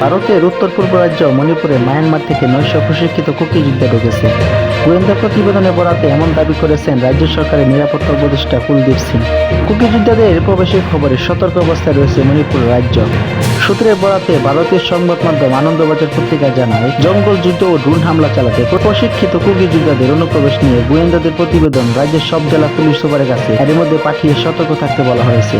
ভারতের উত্তর পূর্ব রাজ্য মণিপুরে মায়ানমার থেকে 900 প্রশিক্ষিত কুকি যোদ্ধা ঢুকেছে। গোয়েন্দা প্রতিবেদনে বরাতে এমন দাবি করেছেন রাজ্য সরকারের নিরাপত্তা উপদেষ্টা কুলদীপ সিং। কুকি যোদ্ধাদের প্রবেশের খবরে সতর্ক অবস্থায় রয়েছে মণিপুর রাজ্য। সূত্রের বরাতে ভারতীয় সংবাদ মাধ্যম আনন্দবাজার পত্রিকা জানায়, জঙ্গল যুদ্ধ ও ড্রোন হামলা চালাতে প্রশিক্ষিত কুকি যোদ্ধাদের অনুপ্রবেশ নিয়ে গোয়েন্দাদের প্রতিবেদন রাজ্যের সব জেলা পুলিশ সুপারের কাছে এর মধ্যে পাঠিয়ে সতর্ক থাকতে বলা হয়েছে।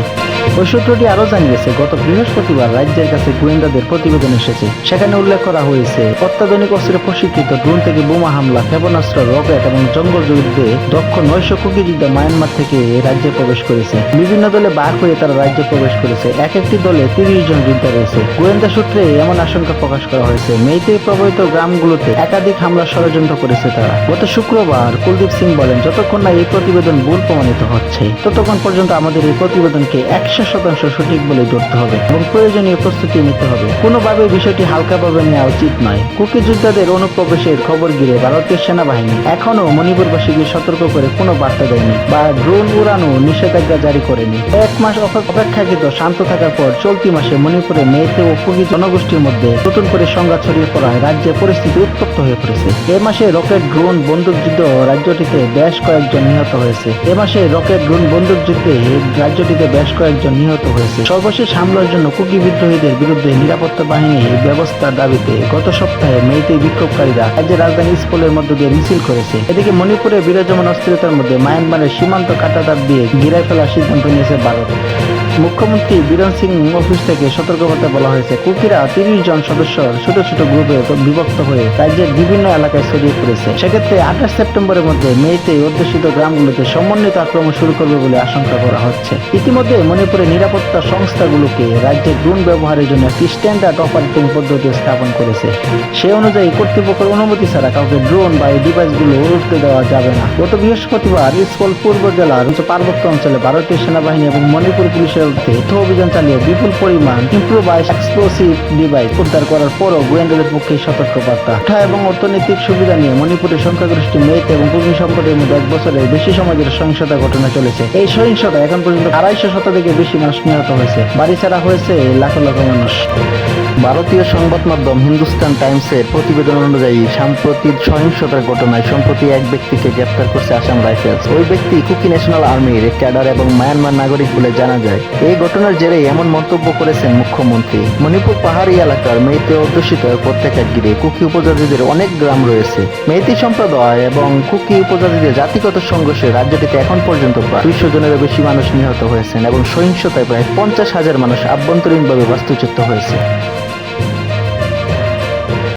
ওই সূত্রটি আরও জানিয়েছে, গত বৃহস্পতিবার রাজ্যের কাছে গোয়েন্দাদের প্রতিবেদন এসেছে। সেখানে উল্লেখ করা হয়েছে, অত্যাধুনিক অস্ত্রে প্রশিক্ষিত ড্রোন থেকে বোমা হামলা, ক্ষেপণাস্ত্র, রকেট এবং জঙ্গল যুদ্ধে দক্ষ 900 কুকি যোদ্ধা মায়ানমার থেকে রাজ্যে প্রবেশ করেছে। বিভিন্ন দলে ভাগ হয়ে তারা রাজ্যে প্রবেশ করেছে। এক একটি দলে 30 জন যোদ্ধা রয়েছে। গোয়েন্দা সূত্রে এমন আশঙ্কা প্রকাশ করা হয়েছে, মেইতেই প্রভাবিত গ্রামগুলোতে একাধিক হামলা ষড়যন্ত্র করেছে তারা। গত শুক্রবার কুলদীপ সিং বলেন, যতক্ষণ না এই প্রতিবেদন ভুল প্রমাণিত হচ্ছে ততক্ষণ পর্যন্ত আমাদের এই প্রতিবেদনকে 100% সঠিক বলে ধরতে হবে এবং প্রয়োজনীয় প্রস্তুতি নিতে হবে। কোনোভাবে বিষয়টি হালকাভাবে নেওয়া উচিত নয়। কুকি যোদ্ধাদের অনুপ্রবেশের খবর ঘিরে ভারতীয় সেনাবাহিনী এখনও মণিপুরবাসীকে সতর্ক করে কোনো বার্তা দেয়নি বা ড্রোন উড়ানো নিষেধাজ্ঞা জারি করেনি। 1 মাস অপেক্ষাকৃত শান্ত থাকার পর চলতি মাসে মণিপুরে মেইতে ও কুকি জনগোষ্ঠীর মধ্যে নতুন করে সংঘাত ছড়িয়ে পড়ায় রাজ্যে পরিস্থিতি উত্তপ্ত হয়ে পড়েছে। এ মাসে রকেট, ড্রোন, বন্দুকযুদ্ধ রাজ্যটিতে বেশ কয়েকজন নিহত হয়েছে। সর্বশেষ হামলার জন্য কুকি বিদ্রোহীদের বিরুদ্ধে নিরাপত্তা বাহিনী ব্যবস্থার দাবিতে গত সপ্তাহে মেইতেই বিক্ষোভকারীরা রাজ্যের রাজধানী ইম্ফলের মধ্য দিয়ে মিছিল করেছে। এদিকে মণিপুরে বিরাজমান অস্থিরতার মধ্যে মায়ানমারের সীমান্ত কাঁটাতার দিয়ে ঘিরে ফেলার সিদ্ধান্ত নিয়েছে ভারত। মুখ্যমন্ত্রী বীরেন সিং অফিস থেকে সতর্কবার্তা বলা হয়েছে, কুকিরা 30 জন সদস্য ছোট ছোট গ্রুপে বিভক্ত হয়ে রাজ্যের বিভিন্ন এলাকায় ছড়িয়ে পড়েছে। সেক্ষেত্রে 28 সেপ্টেম্বরের মধ্যে মেইতে অধ্যুষিত গ্রামগুলোতে সমন্বিত আক্রমণ শুরু করবে বলে আশঙ্কা করা হচ্ছে। ইতিমধ্যে মণিপুরে নিরাপত্তা সংস্থাগুলোকে রাজ্যের ড্রোন ব্যবহারের জন্য একটি স্ট্যান্ডার্ড অপারেটিং পদ্ধতি স্থাপন করেছে। সে অনুযায়ী কর্তৃপক্ষের অনুমতি ছাড়া কাউকে ড্রোন বা এই ডিভাইসগুলো উড়তে দেওয়া যাবে না। গত বৃহস্পতিবার ইম্ফল পূর্ব জেলার পার্বত্য অঞ্চলে ভারতীয় সেনাবাহিনী এবং মণিপুর পুলিশের তথ্য অভিযান চালিয়ে বিপুল পরিমাণ ইম্প্রোভাইজড এক্সপ্লোসিভ ডিভাইস উদ্ধার করার পরও গোয়েন্দাদের পক্ষে সতর্কবার্তা এবং অর্থনৈতিক সুবিধা নিয়ে মণিপুরের সংখ্যাগরিষ্ঠ মেইতে এবং কুকি সম্প্রদায়ের মধ্যে 1 বছরের বেশি সময় ধরে সহিংসতা ঘটনা চলেছে। এই সহিংসতা এখন পর্যন্ত 250 শতাধিকের বেশি মানুষ নিহত হয়েছে, বাড়ি ছাড়া হয়েছে লাখ লাখ মানুষ। ভারতীয় সংবাদ মাধ্যম হিন্দুস্তান টাইমসের প্রতিবেদন অনুযায়ী সাম্প্রতিক সহিংসতার ঘটনায় সম্প্রতি এক ব্যক্তিকে গ্রেফতার করছে আসাম রাইফেলস। ওই ব্যক্তি কুকি ন্যাশনাল আর্মির ক্যাডার এবং মায়ানমার নাগরিক বলে জানা যায়। এই ঘটনার জেরে এমন মন্তব্য করেছেন মুখ্যমন্ত্রী। মণিপুর পাহাড়ি এলাকার মেইতে অধ্যুষিত উপত্যকা ঘিরে কুকি উপজাতিদের অনেক গ্রাম রয়েছে। মেইতি সম্প্রদায় এবং কুকি উপজাতিদের জাতিগত সংঘর্ষে রাজ্যটিতে এখন পর্যন্ত প্রায় 200 জনেরও বেশি মানুষ নিহত হয়েছেন এবং সহিংসতায় প্রায় 50,000 মানুষ আভ্যন্তরীণভাবে বাস্তুচ্যুত হয়েছে।